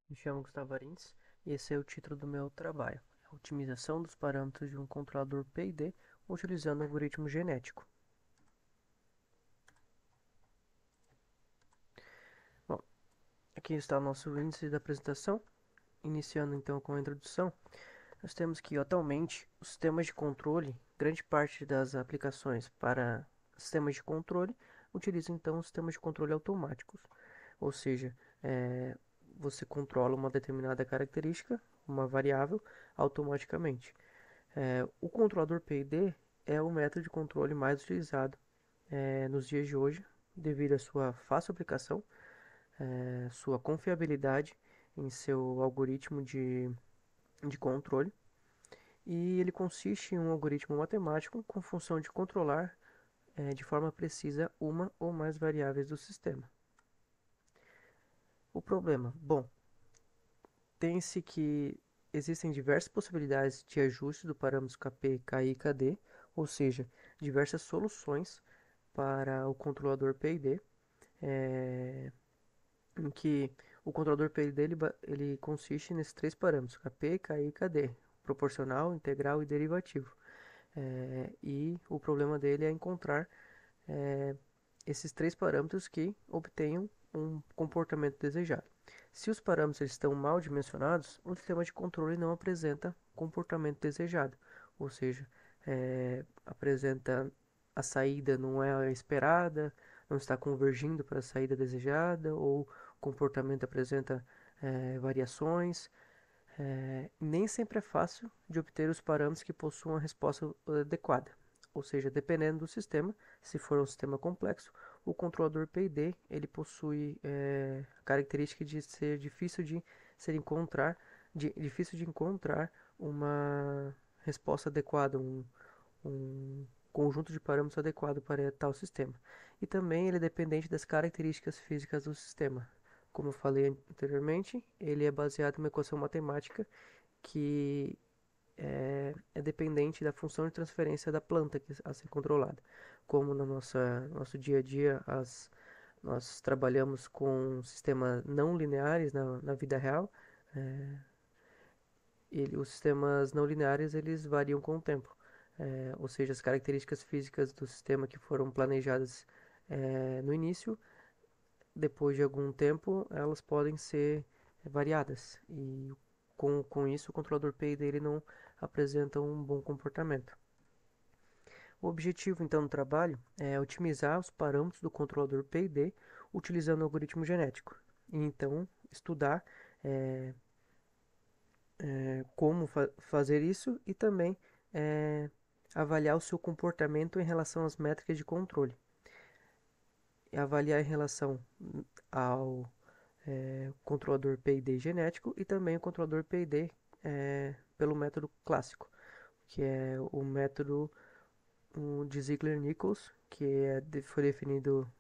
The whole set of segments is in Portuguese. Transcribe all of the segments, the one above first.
Me chamo Gustavo Arins e esse é o título do meu trabalho: Otimização dos parâmetros de um controlador PID utilizando algoritmo genético. Bom, aqui está o nosso índice da apresentação. Iniciando então com a introdução, nós temos que atualmente os sistemas de controle, grande parte das aplicações para sistemas de controle utilizam então sistemas de controle automáticos, ou seja, é, você controla uma determinada característica, uma variável, automaticamente. O controlador PID é o método de controle mais utilizado nos dias de hoje, devido à sua fácil aplicação, sua confiabilidade em seu algoritmo de controle, e ele consiste em um algoritmo matemático com função de controlar de forma precisa uma ou mais variáveis do sistema. O problema? Bom, tem-se que existem diversas possibilidades de ajuste do parâmetro KP, KI e KD, ou seja, diversas soluções para o controlador PID, em que o controlador PID ele consiste nesses três parâmetros, KP, KI e KD, proporcional, integral e derivativo. E o problema dele é encontrar é, esses três parâmetros que obtenham um comportamento desejado. Se os parâmetros estão mal dimensionados, o sistema de controle não apresenta comportamento desejado, ou seja, apresenta a saída não é a esperada, não está convergindo para a saída desejada, ou o comportamento apresenta variações. Nem sempre é fácil de obter os parâmetros que possuam a resposta adequada. Ou seja, dependendo do sistema, se for um sistema complexo, o controlador PID ele possui a característica de ser difícil de ser encontrar, difícil de encontrar uma resposta adequada, um conjunto de parâmetros adequado para tal sistema. E também ele é dependente das características físicas do sistema. Como eu falei anteriormente, ele é baseado em uma equação matemática que é dependente da função de transferência da planta a ser controlada. Como no nosso dia a dia, nós trabalhamos com sistemas não lineares na vida real, os sistemas não lineares eles variam com o tempo. Ou seja, as características físicas do sistema que foram planejadas no início, depois de algum tempo, elas podem ser variadas. E com isso, o controlador PI dele não apresenta um bom comportamento. O objetivo, então, do trabalho é otimizar os parâmetros do controlador PID utilizando o algoritmo genético. E, então, estudar é, como fazer isso e também é, avaliar o seu comportamento em relação às métricas de controle. E avaliar em relação ao controlador PID genético e também o controlador PID pelo método clássico, que é o método de Ziegler-Nichols, que foi definido,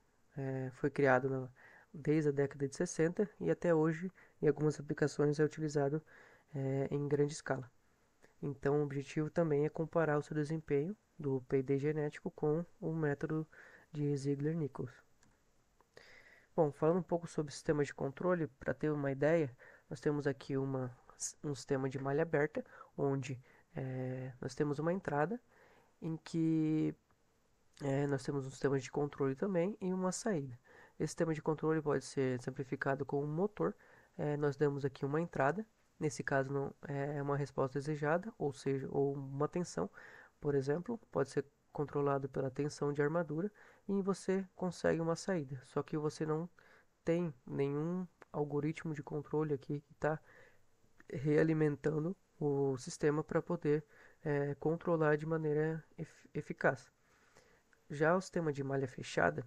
foi criado desde a década de 60 e até hoje, em algumas aplicações, é utilizado em grande escala. Então, o objetivo também é comparar o seu desempenho do PID genético com o método de Ziegler-Nichols. Bom, falando um pouco sobre sistemas de controle, para ter uma ideia, nós temos aqui um sistema de malha aberta, onde nós temos uma entrada em que nós temos um sistema de controle também e uma saída. Esse sistema de controle pode ser exemplificado com um motor. Nós damos aqui uma entrada, nesse caso não é uma resposta desejada, ou seja, ou uma tensão, por exemplo, pode ser controlado pela tensão de armadura e você consegue uma saída. Só que você não tem nenhum algoritmo de controle aqui que está realimentando o sistema para poder controlar de maneira eficaz. Já o sistema de malha fechada,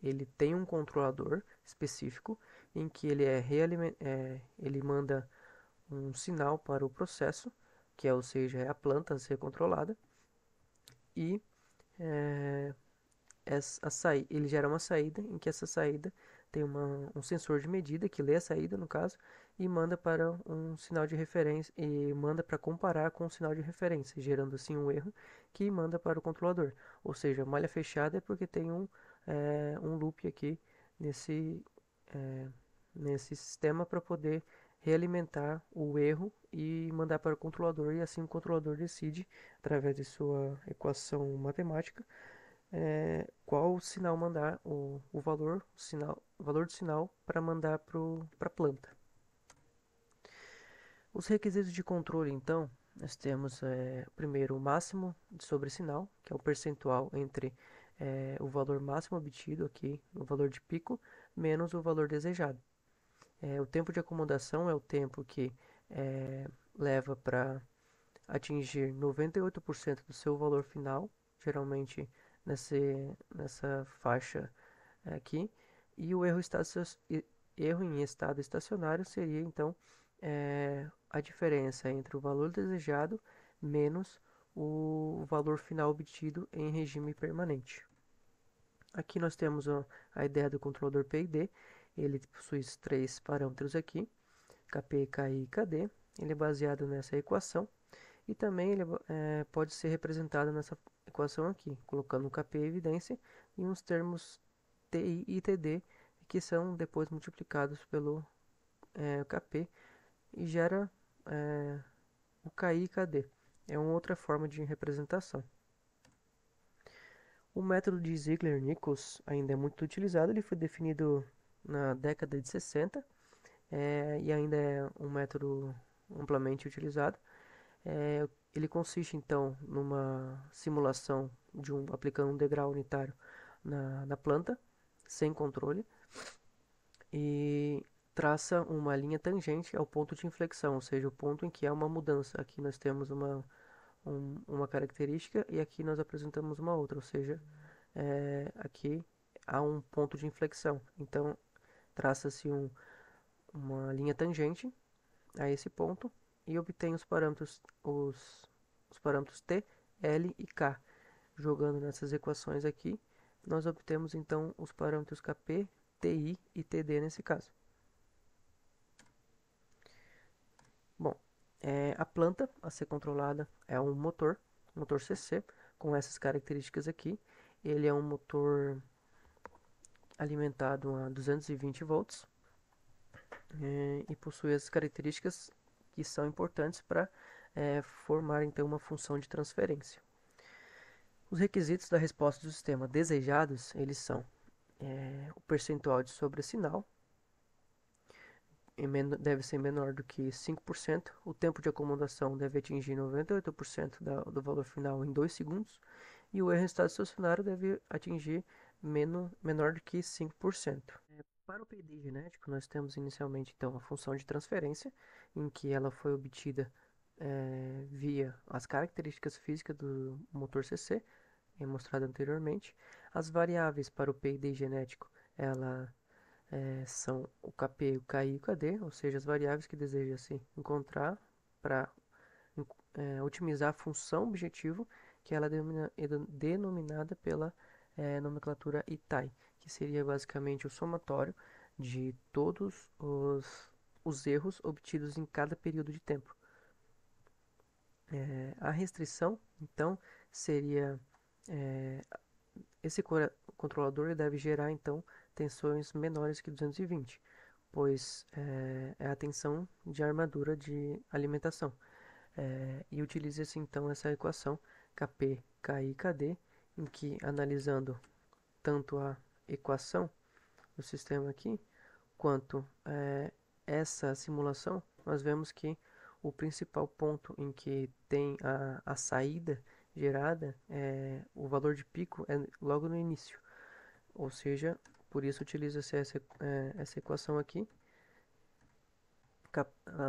ele tem um controlador específico em que ele manda um sinal para o processo, que é, ou seja, é a planta a ser controlada, e é, ele gera uma saída em que essa saída tem um sensor de medida que lê a saída, no caso, e manda para um sinal de referência e manda para comparar com o sinal de referência, gerando assim um erro que manda para o controlador. Ou seja, malha fechada é porque tem um loop aqui nesse, nesse sistema para poder realimentar o erro e mandar para o controlador, e assim o controlador decide, através de sua equação matemática, qual sinal mandar, o valor, o valor do sinal para mandar para a planta. Os requisitos de controle, então, nós temos primeiro o máximo de sobressinal, que é o percentual entre o valor máximo obtido aqui, o valor de pico, menos o valor desejado. O tempo de acomodação é o tempo que leva para atingir 98% do seu valor final, geralmente nessa faixa aqui, e o erro em estado estacionário seria então a diferença entre o valor desejado menos o valor final obtido em regime permanente. Aqui nós temos a ideia do controlador PID. Ele possui esses três parâmetros aqui, KP, KI e KD. Ele é baseado nessa equação e também ele pode ser representado nessa equação aqui, colocando o KP em evidência e uns termos TI e TD, que são depois multiplicados pelo KP e gera o KI e KD. É uma outra forma de representação. O método de Ziegler-Nichols ainda é muito utilizado. Ele foi definido na década de 60 e ainda é um método amplamente utilizado. Ele consiste então numa simulação aplicando um degrau unitário na planta, sem controle, e traça uma linha tangente ao ponto de inflexão, ou seja, o ponto em que há uma mudança. Aqui nós temos uma característica e aqui nós apresentamos uma outra, ou seja, aqui há um ponto de inflexão. Então, traça-se uma linha tangente a esse ponto e obtém os parâmetros T, L e K. Jogando nessas equações aqui, nós obtemos então os parâmetros Kp, Ti e Td nesse caso. Bom, a planta a ser controlada é um motor CC, com essas características aqui. Ele é um motor alimentado a 220 volts e possui as características que são importantes para formar então uma função de transferência. Os requisitos da resposta do sistema desejados, eles são o percentual de sobressinal, deve ser menor do que 5%, o tempo de acomodação deve atingir 98% do valor final em 2 segundos, e o erro em estado estacionário deve atingir menor do que 5%. Para o PD genético, nós temos inicialmente então a função de transferência, em que ela foi obtida via as características físicas do motor CC, mostrado anteriormente. As variáveis para o PID genético, ela são o KP, o KI e o KD, ou seja, as variáveis que deseja-se encontrar para otimizar a função objetivo, que ela é denominada pela nomenclatura ITAI, que seria basicamente o somatório de todos os erros obtidos em cada período de tempo. A restrição, então, seria esse controlador deve gerar então tensões menores que 220, pois é a tensão de armadura de alimentação. E utiliza-se então essa equação Kp, Ki e Kd, em que, analisando tanto a equação do sistema aqui, quanto essa simulação, nós vemos que o principal ponto em que tem a saída gerada, o valor de pico é logo no início. Ou seja, por isso utiliza-se essa equação aqui,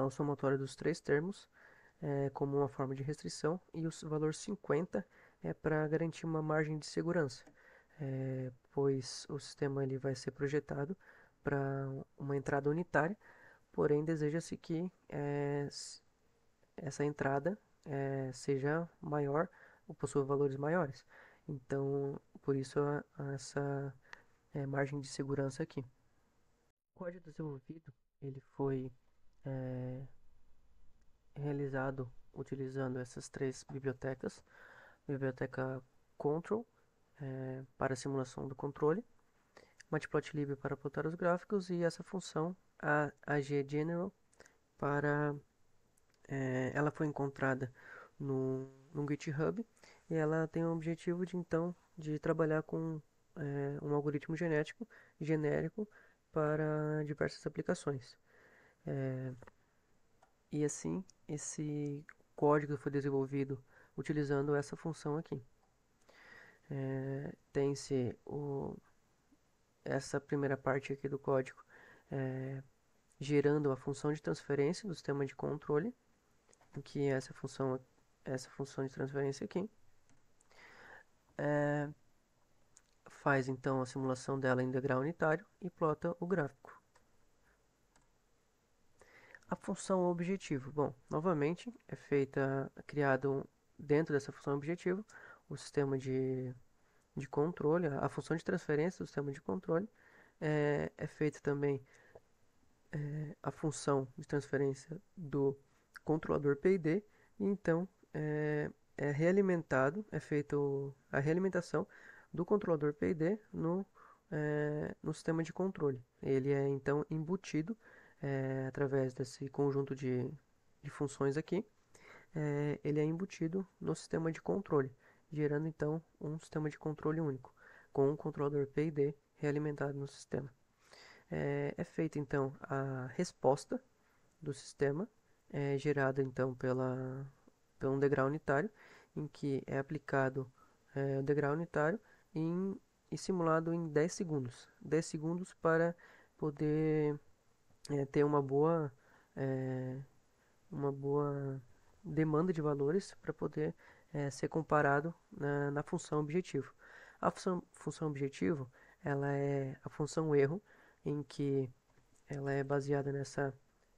o somatório dos três termos, como uma forma de restrição, e o valor 50 é para garantir uma margem de segurança, pois o sistema ele vai ser projetado para uma entrada unitária, porém deseja-se que essa entrada seja maior ou possua valores maiores. Então, por isso essa margem de segurança aqui. O código desenvolvido ele foi realizado utilizando essas três bibliotecas: biblioteca Control para simulação do controle, Matplotlib para plotar os gráficos e essa função a AG General para ela foi encontrada no GitHub e ela tem o objetivo de então de trabalhar com um algoritmo genético genérico para diversas aplicações. E assim, esse código foi desenvolvido utilizando essa função aqui. Tem-se essa primeira parte aqui do código gerando a função de transferência do sistema de controle, que é essa função de transferência aqui. Faz então a simulação dela em degrau unitário e plota o gráfico. A função objetivo, bom, novamente é criado dentro dessa função objetivo o sistema de controle, a função de transferência do sistema de controle. É feita também a função de transferência do controlador PID e então é realimentado, é feita a realimentação do controlador PID no sistema de controle. Ele é então embutido através desse conjunto de funções aqui, ele é embutido no sistema de controle, gerando então um sistema de controle único, com um controlador PID realimentado no sistema. É feita então a resposta do sistema, gerada então pelo degrau unitário, em que é aplicado o degrau unitário e simulado em 10 segundos. 10 segundos para poder ter uma boa demanda de valores para poder ser comparado na função objetivo. A função objetivo ela é a função erro, em que ela é baseada nessa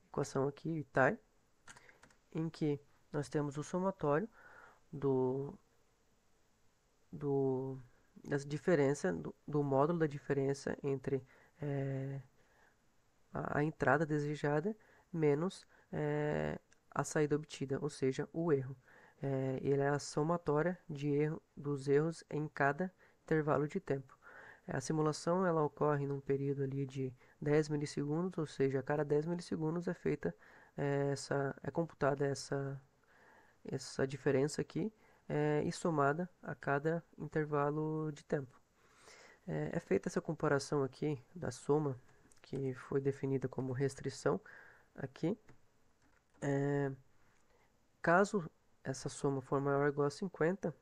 equação aqui, itai, em que nós temos o somatório do, do, das diferença, do módulo da diferença entre a entrada desejada menos a saída obtida, ou seja, o erro. Ele é a somatória dos erros em cada intervalo de tempo. A simulação ela ocorre num período ali de 10 milissegundos, ou seja, a cada 10 milissegundos é computada essa diferença aqui e somada a cada intervalo de tempo. É feita essa comparação aqui da soma, que foi definida como restrição aqui. Caso essa soma for maior ou igual a 50,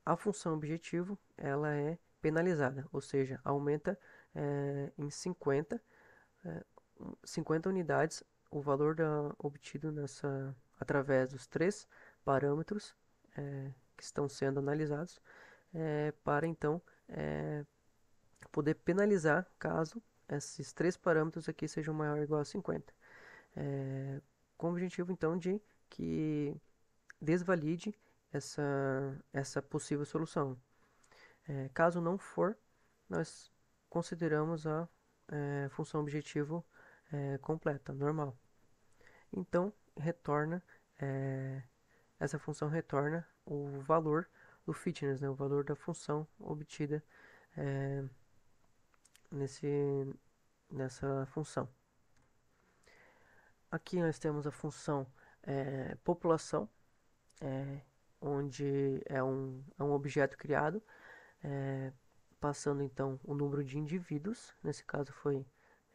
a função objetivo ela é penalizada, ou seja, aumenta em 50 unidades o valor obtido através dos três parâmetros que estão sendo analisados, para então poder penalizar caso esses três parâmetros aqui sejam maior ou igual a 50. Com o objetivo então de que desvalide essa possível solução. Caso não for, nós consideramos a função objetivo completa, normal. Então, essa função retorna o valor do fitness, né, o valor da função obtida é, nessa função. Aqui nós temos a função população, onde é um objeto criado, passando então o número de indivíduos, nesse caso foi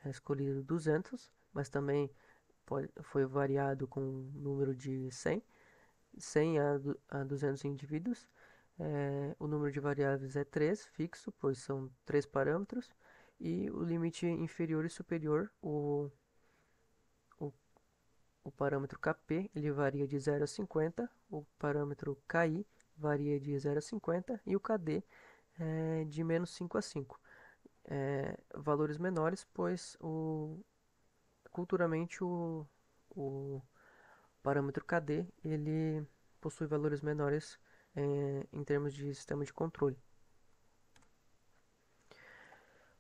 escolhido 200, mas também foi variado com um número de 100 a 200 indivíduos. O número de variáveis é 3, fixo, pois são 3 parâmetros, e o limite inferior e superior, o, o parâmetro Kp, ele varia de 0 a 50, o parâmetro Ki varia de 0 a 50 e o Kd é de menos 5 a 5. Valores menores, pois culturalmente o parâmetro KD ele possui valores menores em termos de sistema de controle.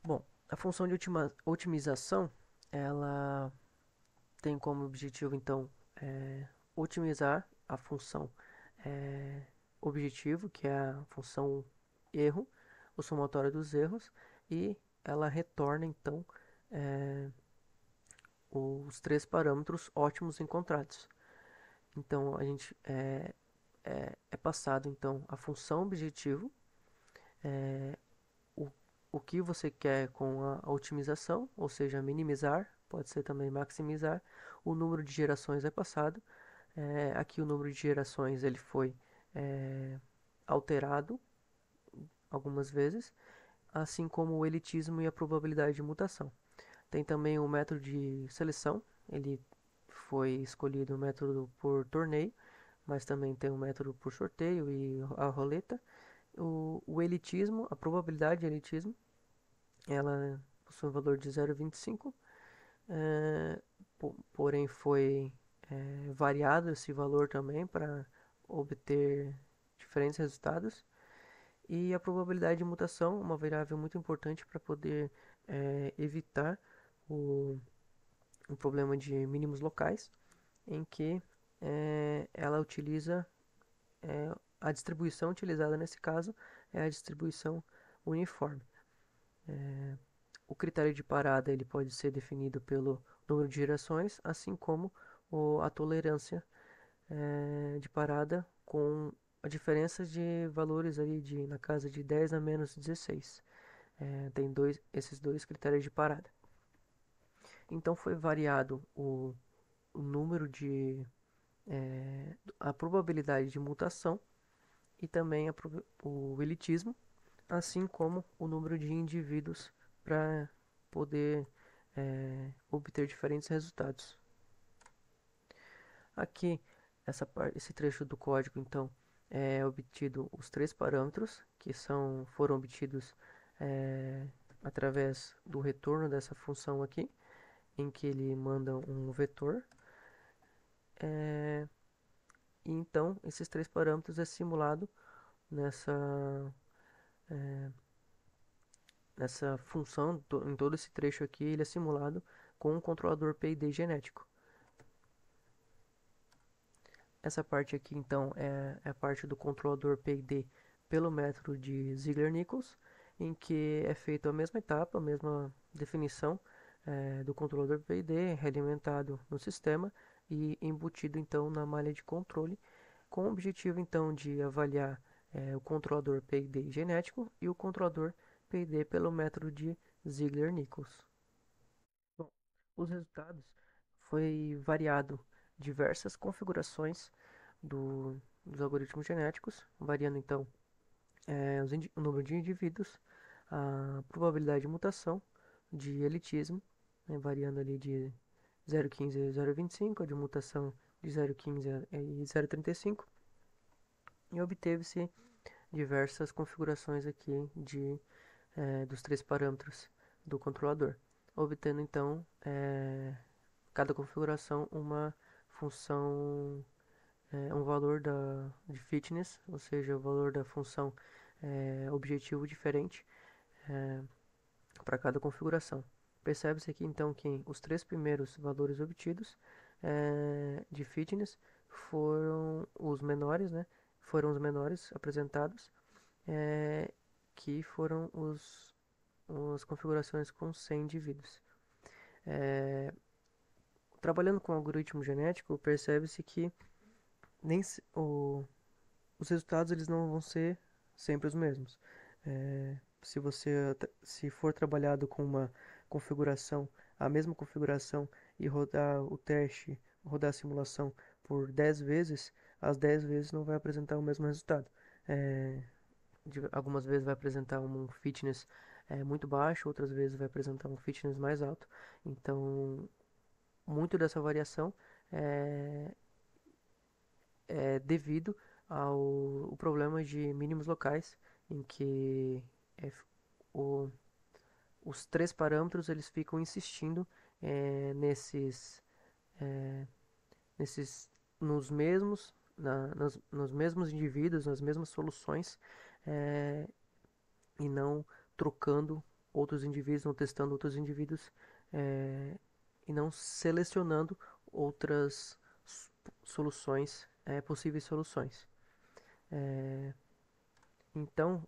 Bom, a função de otimização ela tem como objetivo então otimizar a função objetivo, que é a função erro, o somatório dos erros, e ela retorna então os três parâmetros ótimos encontrados. Então a gente é passado então a função objetivo, o, o que você quer com a otimização, ou seja, minimizar, pode ser também maximizar. O número de gerações é passado. Aqui o número de gerações ele foi é, alterado algumas vezes, assim como o elitismo e a probabilidade de mutação. Tem também o método de seleção, ele foi escolhido o método por torneio, mas também tem o método por sorteio e a roleta. O elitismo, a probabilidade de elitismo, ela possui um valor de 0,25, é, porém foi variado esse valor também para obter diferentes resultados. E a probabilidade de mutação, uma variável muito importante para poder evitar o, o problema de mínimos locais, em que ela utiliza a distribuição utilizada nesse caso é a distribuição uniforme. O critério de parada ele pode ser definido pelo número de gerações, assim como a tolerância de parada com a diferença de valores aí na casa de 10 a menos 16. Tem esses dois critérios de parada. Então foi variado o número de a probabilidade de mutação e também o elitismo, assim como o número de indivíduos para poder obter diferentes resultados. Aqui, esse trecho do código, então, é obtido os três parâmetros que foram obtidos através do retorno dessa função aqui, em que ele manda um vetor. E então, esses três parâmetros é simulado nessa, nessa função, em todo esse trecho aqui, ele é simulado com um controlador PID genético. Essa parte aqui, então, é a parte do controlador PID pelo método de Ziegler-Nichols, em que é feita a mesma etapa, a mesma definição do controlador PID, realimentado no sistema e embutido, então, na malha de controle, com o objetivo, então, de avaliar o controlador PID genético e o controlador PID pelo método de Ziegler-Nichols. Bom, os resultados foi variado diversas configurações dos algoritmos genéticos, variando então o número de indivíduos, a probabilidade de mutação, de elitismo, né, variando ali de 0,15 a 0,25, a de mutação de 0,15 e 0,35, e obteve-se diversas configurações aqui dos três parâmetros do controlador, obtendo então cada configuração uma função, um valor de fitness, ou seja, o valor da função objetivo diferente para cada configuração. Percebe-se aqui então que os três primeiros valores obtidos de fitness foram os menores, né? Foram os menores apresentados, é, que foram as configurações com 100 indivíduos. Trabalhando com algoritmo genético, percebe-se que nem os resultados eles não vão ser sempre os mesmos. Se for trabalhado com uma configuração, a mesma configuração e rodar o teste, rodar a simulação por 10 vezes, as 10 vezes não vai apresentar o mesmo resultado. É, algumas vezes vai apresentar um fitness muito baixo, outras vezes vai apresentar um fitness mais alto. Então, muito dessa variação é, é devido ao problema de mínimos locais, em que é, o, os três parâmetros eles ficam insistindo é, nesses nos mesmos indivíduos, nas mesmas soluções, é, e não trocando outros indivíduos, não testando outros indivíduos, é, e não selecionando outras soluções, possíveis soluções. Então,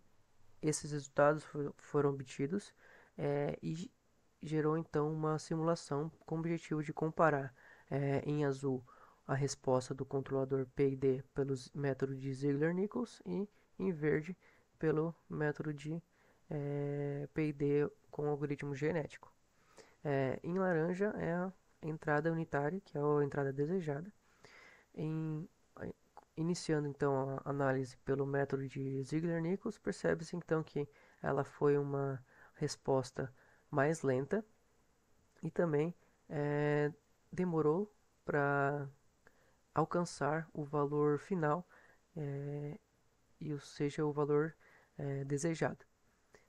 esses resultados foram obtidos e gerou então uma simulação com o objetivo de comparar em azul a resposta do controlador PID pelo método de Ziegler-Nichols e em verde pelo método de PID com algoritmo genético. Em laranja é a entrada unitária, que é a entrada desejada. Iniciando então a análise pelo método de Ziegler-Nichols, percebe-se então que ela foi uma resposta mais lenta e também demorou para alcançar o valor final, e ou seja, o valor desejado.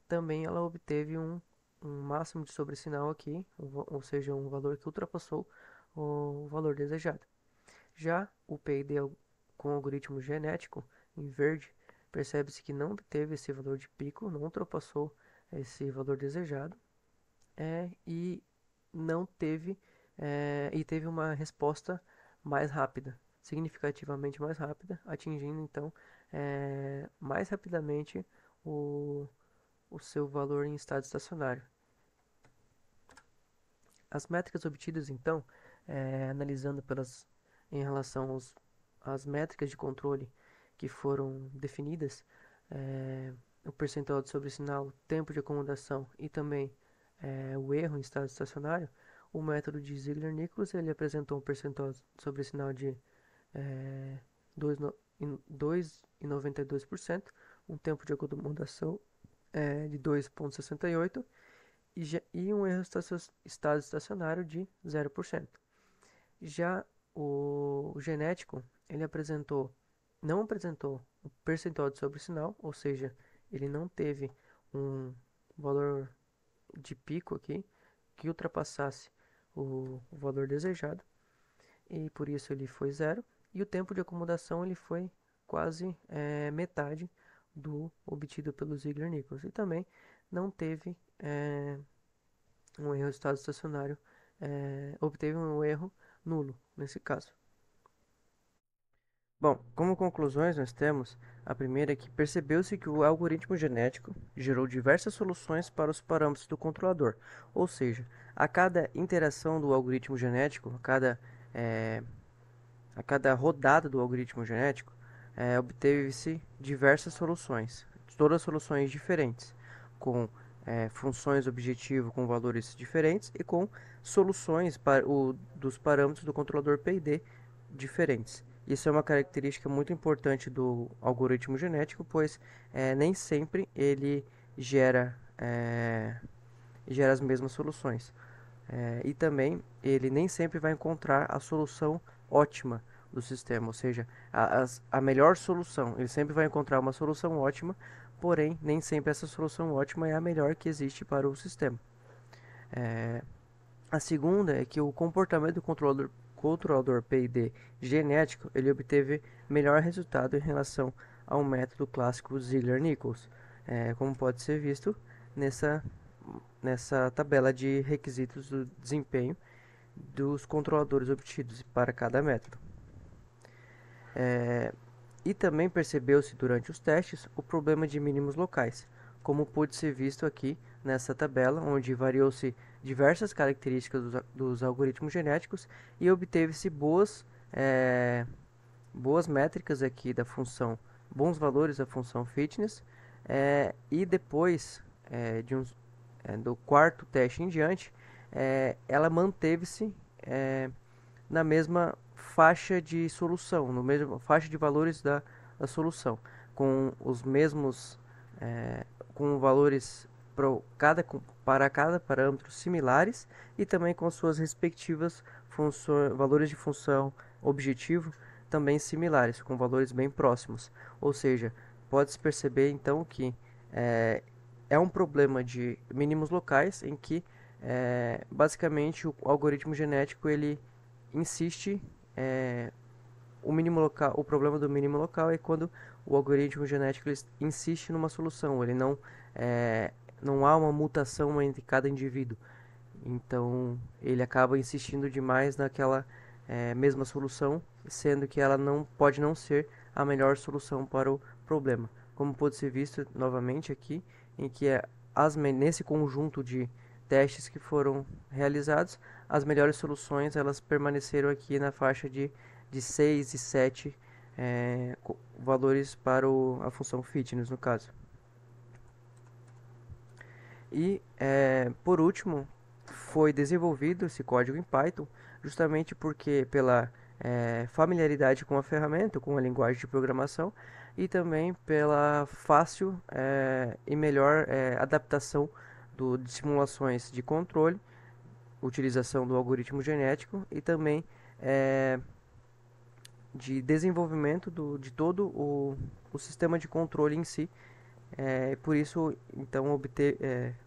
Também ela obteve um máximo de sobressinal aqui, ou seja, um valor que ultrapassou o valor desejado. Já o PID com algoritmo genético, em verde, percebe-se que não teve esse valor de pico, não ultrapassou esse valor desejado, e não teve e teve uma resposta mais rápida, significativamente mais rápida, atingindo então mais rapidamente o seu valor em estado estacionário. As métricas obtidas então, analisando em relação às métricas de controle que foram definidas, o percentual de sobressinal, o tempo de acomodação e também o erro em estado estacionário, o método de Ziegler-Nichols ele apresentou um percentual de sobressinal de 2,92%, um tempo de acomodação de 2,68% e um erro estado estacionário de 0%. Já o genético, ele não apresentou o percentual de sobressinal, ou seja, ele não teve um valor de pico aqui que ultrapassasse o valor desejado, e por isso ele foi zero. E o tempo de acomodação ele foi quase metade do obtido pelo Ziegler-Nichols. E também não teve um erro estado estacionário, obteve um erro nulo nesse caso. Bom, como conclusões nós temos a primeira é que percebeu-se que o algoritmo genético gerou diversas soluções para os parâmetros do controlador, ou seja, a cada interação do algoritmo genético, a cada rodada do algoritmo genético, obteve-se diversas soluções, todas soluções diferentes, com funções objetivo com valores diferentes e com soluções dos parâmetros do controlador PID diferentes. Isso é uma característica muito importante do algoritmo genético, pois nem sempre ele gera as mesmas soluções. E também ele nem sempre vai encontrar a solução ótima do sistema, ou seja, a melhor solução. Ele sempre vai encontrar uma solução ótima, porém nem sempre essa solução ótima é a melhor que existe para o sistema. A segunda é que o comportamento do controlador PID genético ele obteve melhor resultado em relação ao método clássico Ziegler-Nichols, como pode ser visto nessa tabela de requisitos do desempenho dos controladores obtidos para cada método. E também percebeu-se durante os testes o problema de mínimos locais, como pôde ser visto aqui nessa tabela, onde variou-se diversas características dos algoritmos genéticos e obteve-se boas métricas aqui da função, bons valores da função fitness, e depois do quarto teste em diante, ela manteve-se na mesma faixa de solução, no mesmo faixa de valores da solução, com os mesmos com valores para cada parâmetro similares e também com suas respectivas valores de função objetivo também similares, com valores bem próximos. Ou seja, pode-se perceber então que é um problema de mínimos locais em que basicamente o algoritmo genético ele insiste o problema do mínimo local é quando o algoritmo genético ele insiste numa solução, ele não há uma mutação entre cada indivíduo, então ele acaba insistindo demais naquela mesma solução, sendo que ela pode não ser a melhor solução para o problema, como pode ser visto novamente aqui, em que nesse conjunto testes que foram realizados, as melhores soluções elas permaneceram aqui na faixa de 6 e 7 valores para a função fitness, no caso. E, por último, foi desenvolvido esse código em Python justamente porque pela familiaridade com a ferramenta, com a linguagem de programação e também pela fácil e melhor adaptação de simulações de controle, utilização do algoritmo genético e também de desenvolvimento de todo o sistema de controle em si. Por isso, então,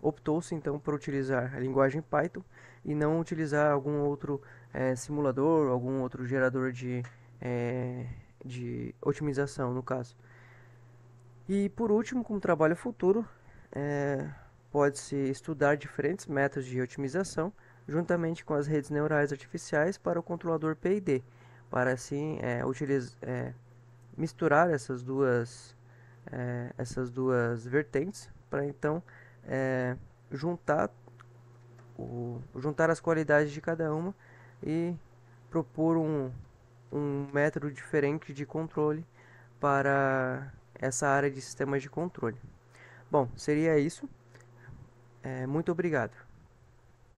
optou-se então por utilizar a linguagem Python e não utilizar algum outro simulador, algum outro gerador de otimização, no caso. E por último, como trabalho futuro, pode-se estudar diferentes métodos de otimização juntamente com as redes neurais artificiais para o controlador PID, para assim misturar essas duas vertentes para então juntar juntar as qualidades de cada uma e propor um método diferente de controle para essa área de sistemas de controle. Bom, seria isso. Muito obrigado.